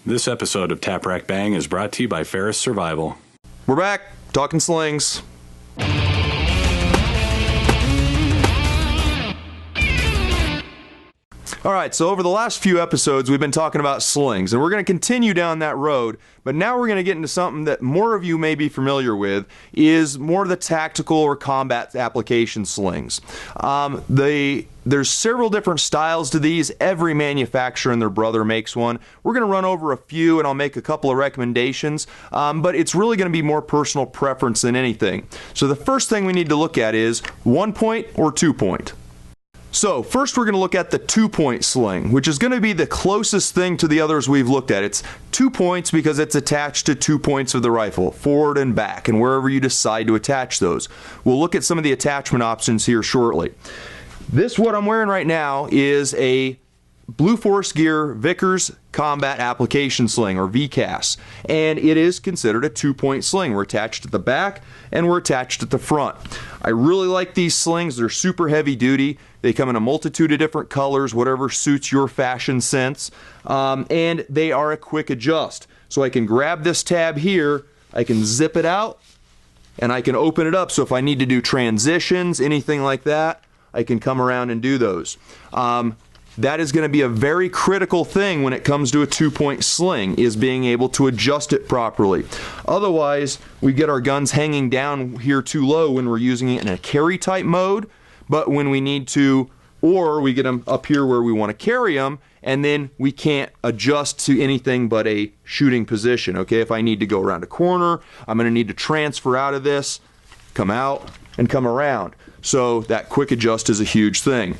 This episode of Tap Rack Bang is brought to you by Ferris Survival. We're back, talking slings. Alright, so over the last few episodes we've been talking about slings, and we're going to continue down that road, but now we're going to get into something that more of you may be familiar is more of the tactical or combat application slings. There's several different styles to these. Every manufacturer and their brother makes one. We're going to run over a few and I'll make a couple of recommendations, but it's really going to be more personal preference than anything. So the first thing we need to look at is 1-point or 2-point. So first we're going to look at the 2-point sling, which is going to be the closest thing to the others we've looked at. It's 2 points because it's attached to 2 points of the rifle, forward and back, and wherever you decide to attach those. We'll look at some of the attachment options here shortly. This, what I'm wearing right now, is a Blue Force Gear Vickers Combat Application Sling, or VCAS, and it is considered a 2-point sling. We're attached at the back and we're attached at the front. I really like these slings. They're super heavy duty. They come in a multitude of different colors, whatever suits your fashion sense, and they are a quick adjust. So I can grab this tab here, I can zip it out, and I can open it up. So if I need to do transitions, anything like that, I can come around and do those. That is going to be a very critical thing when it comes to a 2-point sling, is being able to adjust it properly. Otherwise, we get our guns hanging down here too low when we're using it in a carry type mode, but when we need to, or we get them up here where we want to carry them, and then we can't adjust to anything but a shooting position. Okay, if I need to go around a corner, I'm going to need to transfer out of this, come out, and come around. So that quick adjust is a huge thing.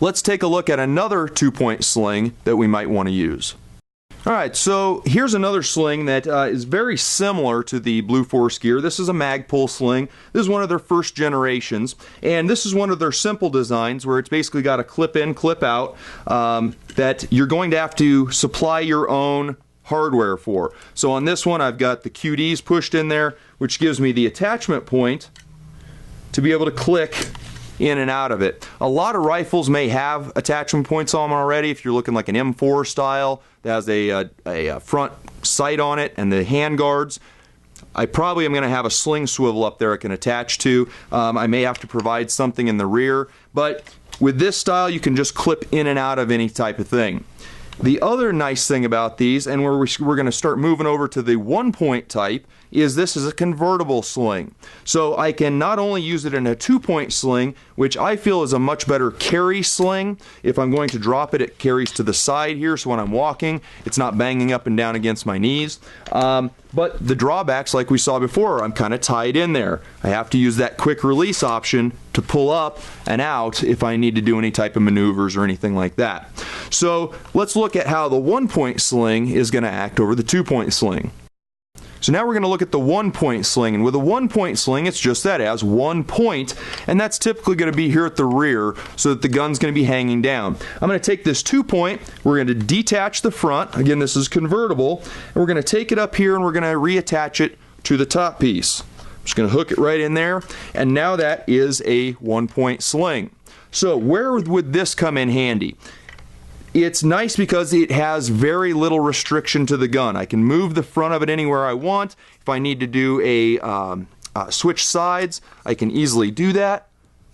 Let's take a look at another 2-point sling that we might want to use. Alright, so here's another sling that is very similar to the Blue Force Gear. This is a Magpul sling. This is one of their first generations, and this is one of their simple designs where it's basically got a clip in, clip out that you're going to have to supply your own hardware for. So on this one I've got the QDs pushed in there, which gives me the attachment point to be able to click in and out of it. A lot of rifles may have attachment points on them already. If you're looking like an M4 style that has a front sight on it and the hand guards, I probably am going to have a sling swivel up there I can attach to. I may have to provide something in the rear, but with this style you can just clip in and out of any type of thing. The other nice thing about these, and where we're going to start moving over to the 1-point type, is this is a convertible sling. So I can not only use it in a 2-point sling, which I feel is a much better carry sling. If I'm going to drop it, it carries to the side here, so when I'm walking, it's not banging up and down against my knees. But the drawbacks, like we saw before, I'm kind of tied in there. I have to use that quick release option to pull up and out if I need to do any type of maneuvers or anything like that. So let's look at how the 1-point sling is going to act over the 2-point sling. So now we're going to look at the 1-point sling, and with a 1-point sling it's just that, it has 1 point, and that's typically going to be here at the rear so that the gun's going to be hanging down. I'm going to take this 2-point, we're going to detach the front, again this is convertible, and we're going to take it up here and we're going to reattach it to the top piece. I'm just going to hook it right in there, and now that is a 1-point sling. So where would this come in handy? It's nice because it has very little restriction to the gun. I can move the front of it anywhere I want. If I need to do a switch sides, I can easily do that,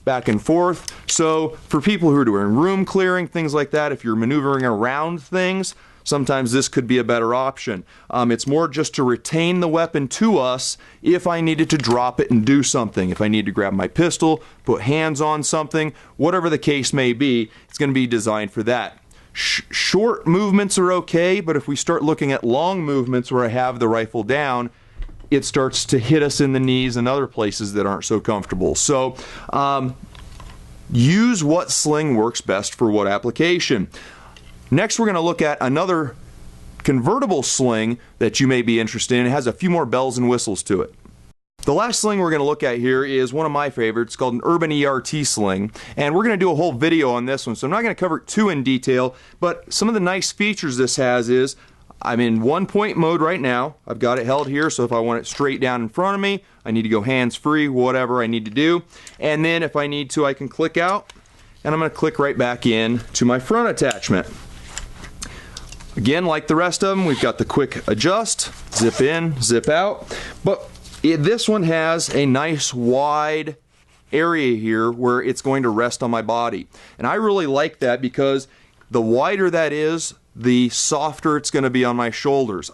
back and forth. So for people who are doing room clearing, things like that, if you're maneuvering around things, sometimes this could be a better option. It's more just to retain the weapon to us if I needed to drop it and do something. If I need to grab my pistol, put hands on something, whatever the case may be, it's going to be designed for that. Short movements are okay, but if we start looking at long movements where I have the rifle down, it starts to hit us in the knees and other places that aren't so comfortable. So use what sling works best for what application. Next we're going to look at another convertible sling that you may be interested in. It has a few more bells and whistles to it. The last sling we're going to look at here is one of my favorites. It's called an Urban ERT sling, and we're going to do a whole video on this one, so I'm not going to cover it too in detail, but some of the nice features this has is I'm in 1-point mode right now. I've got it held here, so if I want it straight down in front of me, I need to go hands-free, whatever I need to do, and then if I need to, I can click out, and I'm going to click right back in to my front attachment. Again, like the rest of them, we've got the quick adjust, zip in, zip out, but this one has a nice wide area here where it's going to rest on my body. And I really like that because the wider that is, the softer it's going to be on my shoulders.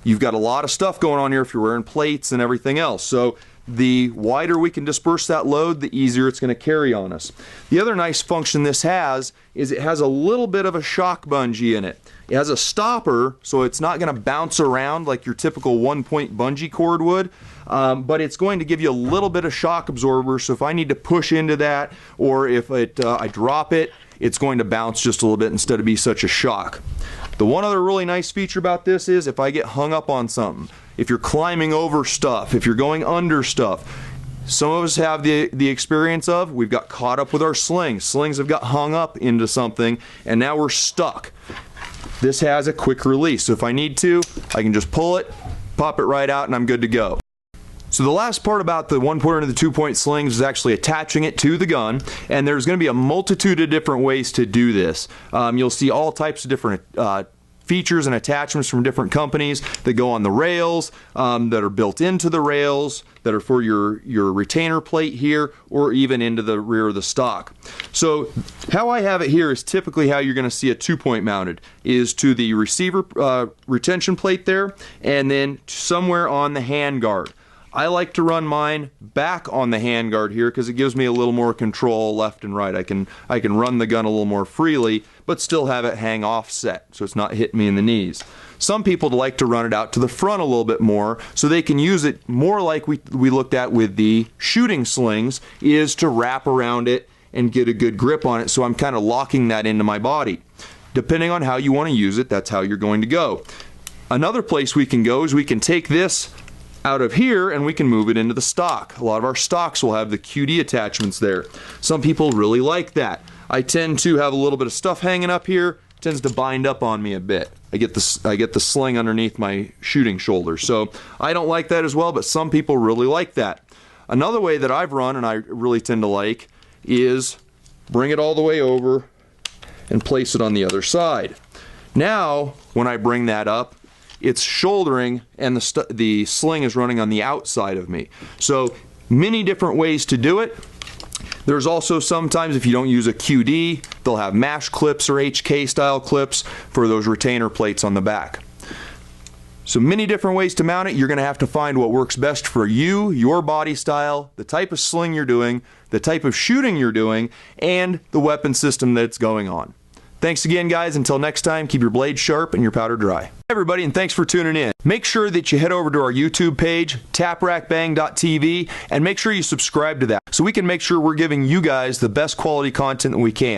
You've got a lot of stuff going on here if you're wearing plates and everything else. So the wider we can disperse that load, the easier it's going to carry on us. The other nice function this has is it has a little bit of a shock bungee in it. It has a stopper, so it's not going to bounce around like your typical one-point bungee cord would, but it's going to give you a little bit of shock absorber, so if I need to push into that or if I drop it, it's going to bounce just a little bit instead of be such a shock. The one other really nice feature about this is if I get hung up on something, if you're climbing over stuff, if you're going under stuff, some of us have the experience of we've got caught up with our slings. Slings have got hung up into something and now we're stuck. This has a quick release, so if I need to, I can just pull it, pop it right out, and I'm good to go. So the last part about the 1-point and the 2-point slings is actually attaching it to the gun, and there's going to be a multitude of different ways to do this. You'll see all types of different features and attachments from different companies that go on the rails, that are built into the rails, that are for your retainer plate here, or even into the rear of the stock. So how I have it here is typically how you're going to see a 2-point mounted, is to the receiver retention plate there, and then somewhere on the handguard. I like to run mine back on the handguard here because it gives me a little more control left and right. I can run the gun a little more freely, but still have it hang offset so it's not hitting me in the knees. Some people like to run it out to the front a little bit more so they can use it more like we looked at with the shooting slings, is to wrap around it and get a good grip on it, so I'm kind of locking that into my body. Depending on how you want to use it, that's how you're going to go. Another place we can go is we can take this out of here and we can move it into the stock. A lot of our stocks will have the QD attachments there. Some people really like that. I tend to have a little bit of stuff hanging up here. It tends to bind up on me a bit. I get the sling underneath my shooting shoulder, so I don't like that as well, but some people really like that. Another way that I've run and I really tend to like is bring it all the way over and place it on the other side. Now when I bring that up, it's shouldering and the sling is running on the outside of me. So many different ways to do it. There's also sometimes if you don't use a QD, they'll have mash clips or HK style clips for those retainer plates on the back. So many different ways to mount it. You're going to have to find what works best for you, your body style, the type of sling you're doing, the type of shooting you're doing, and the weapon system that it's going on. Thanks again, guys. Until next time, keep your blades sharp and your powder dry. Hey everybody, and thanks for tuning in. Make sure that you head over to our YouTube page, TapRackBang.TV, and make sure you subscribe to that so we can make sure we're giving you guys the best quality content that we can.